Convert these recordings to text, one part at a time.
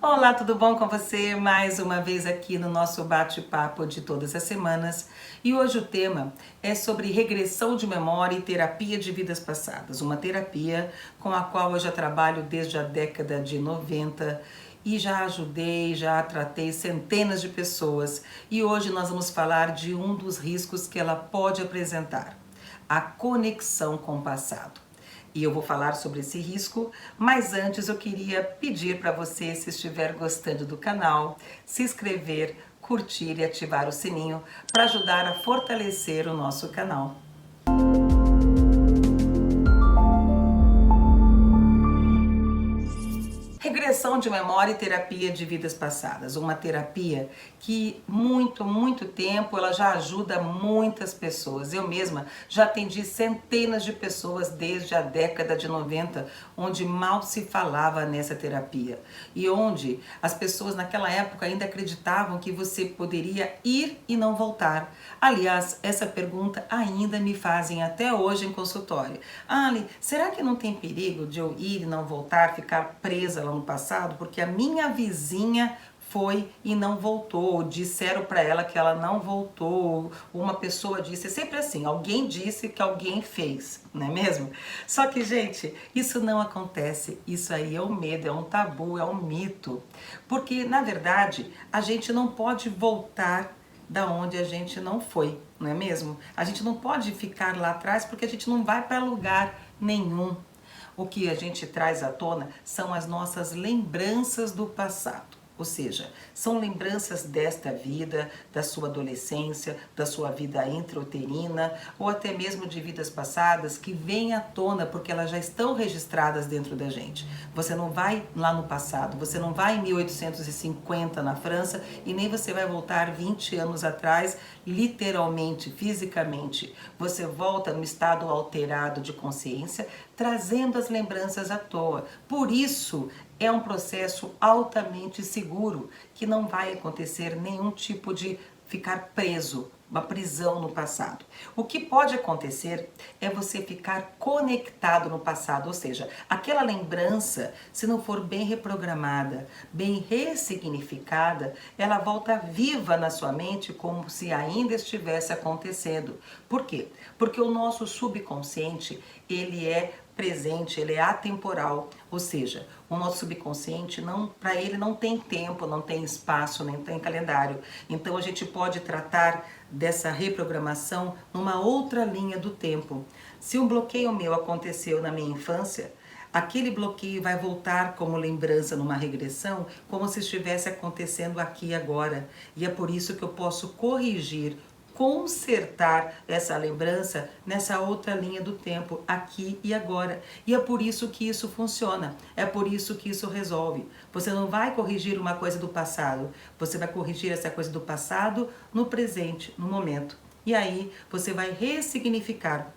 Olá, tudo bom com você? Mais uma vez aqui no nosso bate-papo de todas as semanas. E hoje o tema é sobre regressão de memória e terapia de vidas passadas. Uma terapia com a qual eu já trabalho desde a década de 90 e já ajudei, já tratei centenas de pessoas. E hoje nós vamos falar de um dos riscos que ela pode apresentar: a conexão com o passado. E eu vou falar sobre esse risco, mas antes eu queria pedir para você, se estiver gostando do canal, se inscrever, curtir e ativar o sininho para ajudar a fortalecer o nosso canal. Regressão de memória e terapia de vidas passadas. Uma terapia que muito tempo ela já ajuda muitas pessoas. Eu mesma já atendi centenas de pessoas desde a década de 90, onde mal se falava nessa terapia. E onde as pessoas naquela época ainda acreditavam que você poderia ir e não voltar. Aliás, essa pergunta ainda me fazem até hoje em consultório. Ali, será que não tem perigo de eu ir e não voltar, ficar presa lá no passado? Porque a minha vizinha foi e não voltou, ou disseram para ela que ela não voltou, uma pessoa disse, é sempre assim, alguém disse que alguém fez, não é mesmo? Só que, gente, isso não acontece, isso aí é um medo, é um tabu, é um mito, porque, na verdade, a gente não pode voltar da onde a gente não foi, não é mesmo? A gente não pode ficar lá atrás porque a gente não vai para lugar nenhum. O que a gente traz à tona são as nossas lembranças do passado. Ou seja, são lembranças desta vida, da sua adolescência, da sua vida intrauterina ou até mesmo de vidas passadas que vêm à tona porque elas já estão registradas dentro da gente. Você não vai lá no passado, você não vai em 1850 na França e nem você vai voltar 20 anos atrás, literalmente, fisicamente. Você volta no estado alterado de consciência, trazendo as lembranças à toa. Por isso, é um processo altamente seguro, que não vai acontecer nenhum tipo de ficar preso, uma prisão no passado. O que pode acontecer é você ficar conectado no passado, ou seja, aquela lembrança, se não for bem reprogramada, bem ressignificada, ela volta viva na sua mente como se ainda estivesse acontecendo. Por quê? Porque o nosso subconsciente, ele é presente, ele é atemporal, ou seja, o nosso subconsciente para ele não tem tempo, não tem espaço, nem tem calendário. Então a gente pode tratar dessa reprogramação numa outra linha do tempo. Se um bloqueio meu aconteceu na minha infância, aquele bloqueio vai voltar como lembrança numa regressão, como se estivesse acontecendo aqui e agora. E é por isso que eu posso corrigir, consertar essa lembrança nessa outra linha do tempo, aqui e agora. E é por isso que isso funciona, é por isso que isso resolve. Você não vai corrigir uma coisa do passado, você vai corrigir essa coisa do passado no presente, no momento. E aí você vai ressignificar.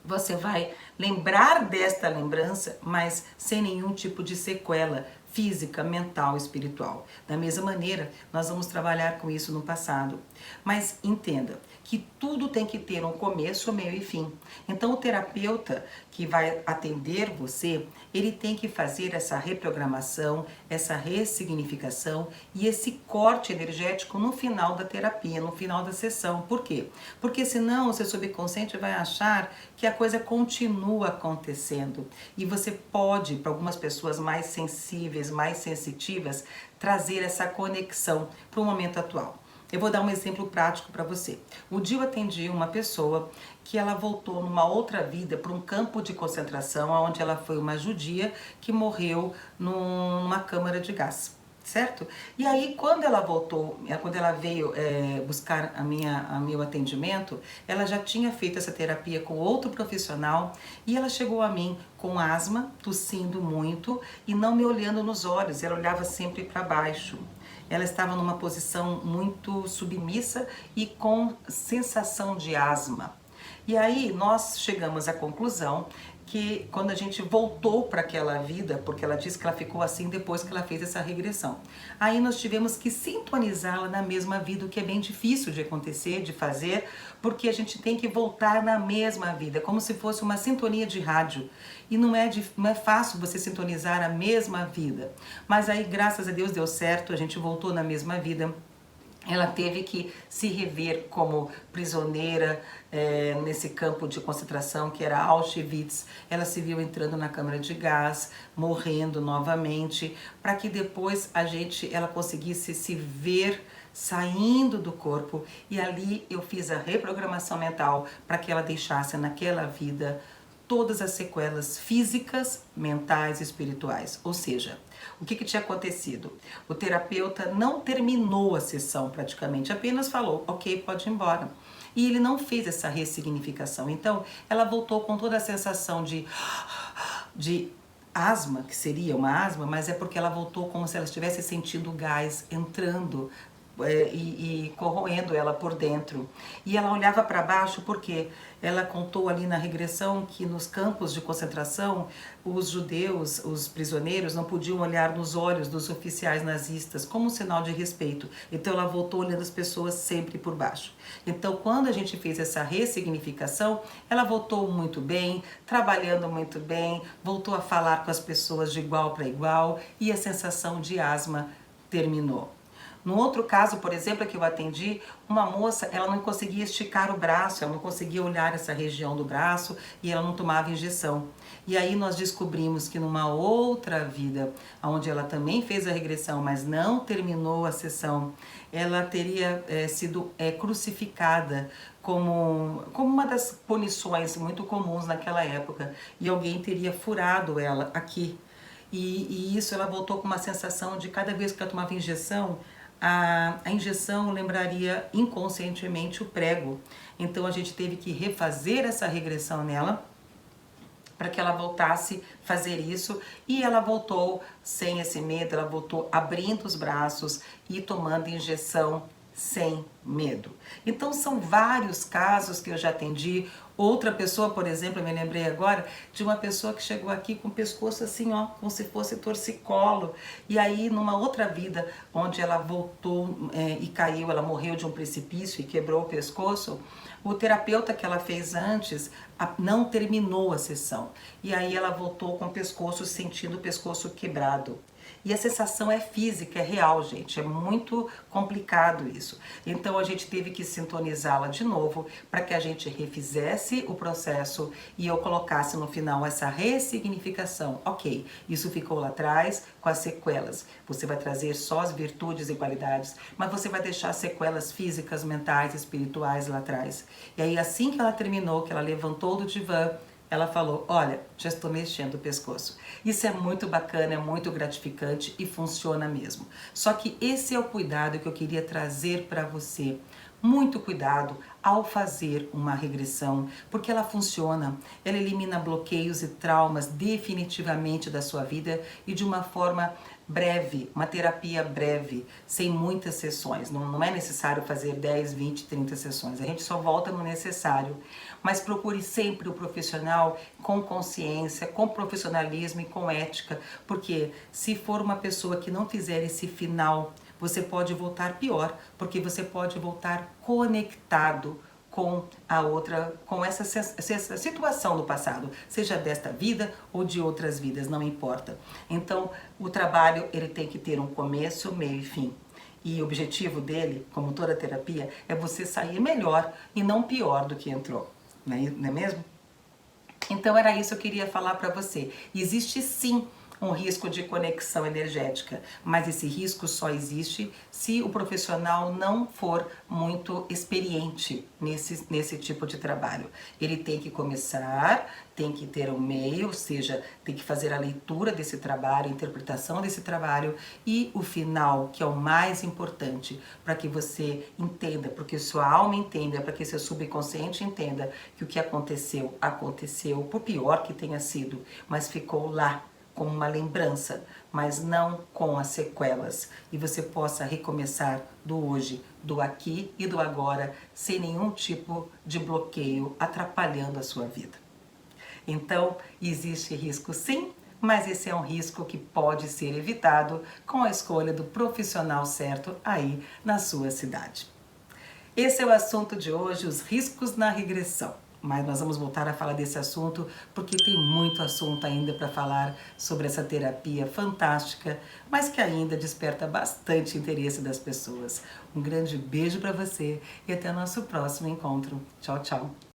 Você vai lembrar desta lembrança, mas sem nenhum tipo de sequela física, mental, espiritual. Da mesma maneira, nós vamos trabalhar com isso no passado. Mas entenda que tudo tem que ter um começo, meio e fim. Então o terapeuta que vai atender você, ele tem que fazer essa reprogramação, essa ressignificação e esse corte energético no final da terapia, no final da sessão. Por quê? Porque senão o seu subconsciente vai achar que a coisa continua acontecendo. E você pode, para algumas pessoas mais sensíveis, mais sensitivas, trazer essa conexão para o momento atual. Eu vou dar um exemplo prático para você. Um dia eu atendi uma pessoa que ela voltou numa outra vida para um campo de concentração, onde ela foi uma judia que morreu numa câmara de gás, certo? E aí quando ela voltou, quando ela veio buscar meu atendimento, ela já tinha feito essa terapia com outro profissional e ela chegou a mim com asma, tossindo muito e não me olhando nos olhos, ela olhava sempre para baixo. Ela estava numa posição muito submissa e com sensação de asma. E aí nós chegamos à conclusão que quando a gente voltou para aquela vida, porque ela disse que ela ficou assim depois que ela fez essa regressão. Aí nós tivemos que sintonizá-la na mesma vida, o que é bem difícil de acontecer, de fazer, porque a gente tem que voltar na mesma vida, como se fosse uma sintonia de rádio. E não é fácil você sintonizar a mesma vida. Mas aí, graças a Deus, deu certo, a gente voltou na mesma vida. Ela teve que se rever como prisioneira nesse campo de concentração que era Auschwitz. Ela se viu entrando na câmara de gás, morrendo novamente, para que depois ela conseguisse se ver saindo do corpo. E ali eu fiz a reprogramação mental para que ela deixasse naquela vida todas as sequelas físicas, mentais e espirituais. Ou seja, o que tinha acontecido? O terapeuta não terminou a sessão praticamente, apenas falou, ok, pode ir embora. E ele não fez essa ressignificação. Então, ela voltou com toda a sensação de asma, que seria uma asma, mas é porque ela voltou como se ela estivesse sentindo o gás entrando e corroendo ela por dentro. E ela olhava para baixo porque ela contou ali na regressão que nos campos de concentração os judeus, os prisioneiros, não podiam olhar nos olhos dos oficiais nazistas como um sinal de respeito. Então ela voltou olhando as pessoas sempre por baixo. Então quando a gente fez essa ressignificação, ela voltou muito bem, trabalhando muito bem, voltou a falar com as pessoas de igual para igual e a sensação de asma terminou. No outro caso, por exemplo, que eu atendi, uma moça, ela não conseguia esticar o braço, ela não conseguia olhar essa região do braço e ela não tomava injeção. E aí nós descobrimos que numa outra vida, onde ela também fez a regressão, mas não terminou a sessão, ela teria sido crucificada como uma das punições muito comuns naquela época. E alguém teria furado ela aqui. E isso ela voltou com uma sensação de cada vez que ela tomava injeção, a injeção lembraria inconscientemente o prego. Então a gente teve que refazer essa regressão nela para que ela voltasse a fazer isso, e ela voltou sem esse medo, ela voltou abrindo os braços e tomando injeção sem medo. Então são vários casos que eu já atendi. Outra pessoa, por exemplo, eu me lembrei agora de uma pessoa que chegou aqui com o pescoço assim, ó, como se fosse torcicolo. E aí, numa outra vida, onde ela voltou e caiu, ela morreu de um precipício e quebrou o pescoço, o terapeuta que ela fez antes não terminou a sessão. E aí ela voltou com o pescoço, sentindo o pescoço quebrado. E a sensação é física, é real, gente. É muito complicado isso. Então a gente teve que sintonizá-la de novo para que a gente refizesse o processo e eu colocasse no final essa ressignificação. Ok, isso ficou lá atrás com as sequelas. Você vai trazer só as virtudes e qualidades, mas você vai deixar sequelas físicas, mentais, espirituais lá atrás. E aí assim que ela terminou, que ela levantou do divã, ela falou, olha, já estou mexendo o pescoço. Isso é muito bacana, é muito gratificante e funciona mesmo. Só que esse é o cuidado que eu queria trazer para você. Muito cuidado ao fazer uma regressão, porque ela funciona, ela elimina bloqueios e traumas definitivamente da sua vida e de uma forma breve, uma terapia breve, sem muitas sessões. Não é necessário fazer 10, 20, 30 sessões, a gente só volta no necessário. Mas procure sempre o profissional com consciência, com profissionalismo e com ética, porque se for uma pessoa que não fizer esse final, você pode voltar pior, porque você pode voltar conectado com a outra, com essa situação do passado, seja desta vida ou de outras vidas, não importa. Então, o trabalho ele tem que ter um começo, meio e fim. E o objetivo dele, como toda terapia, é você sair melhor e não pior do que entrou, não é mesmo? Então era isso que eu queria falar para você. Existe sim um risco de conexão energética, mas esse risco só existe se o profissional não for muito experiente nesse tipo de trabalho. Ele tem que começar, tem que ter um meio, ou seja, tem que fazer a leitura desse trabalho, a interpretação desse trabalho e o final, que é o mais importante, para que você entenda, porque sua alma entenda, para que seu subconsciente entenda que o que aconteceu, aconteceu, por pior que tenha sido, mas ficou lá como uma lembrança, mas não com as sequelas, e você possa recomeçar do hoje, do aqui e do agora, sem nenhum tipo de bloqueio atrapalhando a sua vida. Então, existe risco sim, mas esse é um risco que pode ser evitado com a escolha do profissional certo aí na sua cidade. Esse é o assunto de hoje, os riscos na regressão. Mas nós vamos voltar a falar desse assunto porque tem muito assunto ainda para falar sobre essa terapia fantástica, mas que ainda desperta bastante interesse das pessoas. Um grande beijo para você e até o nosso próximo encontro. Tchau, tchau.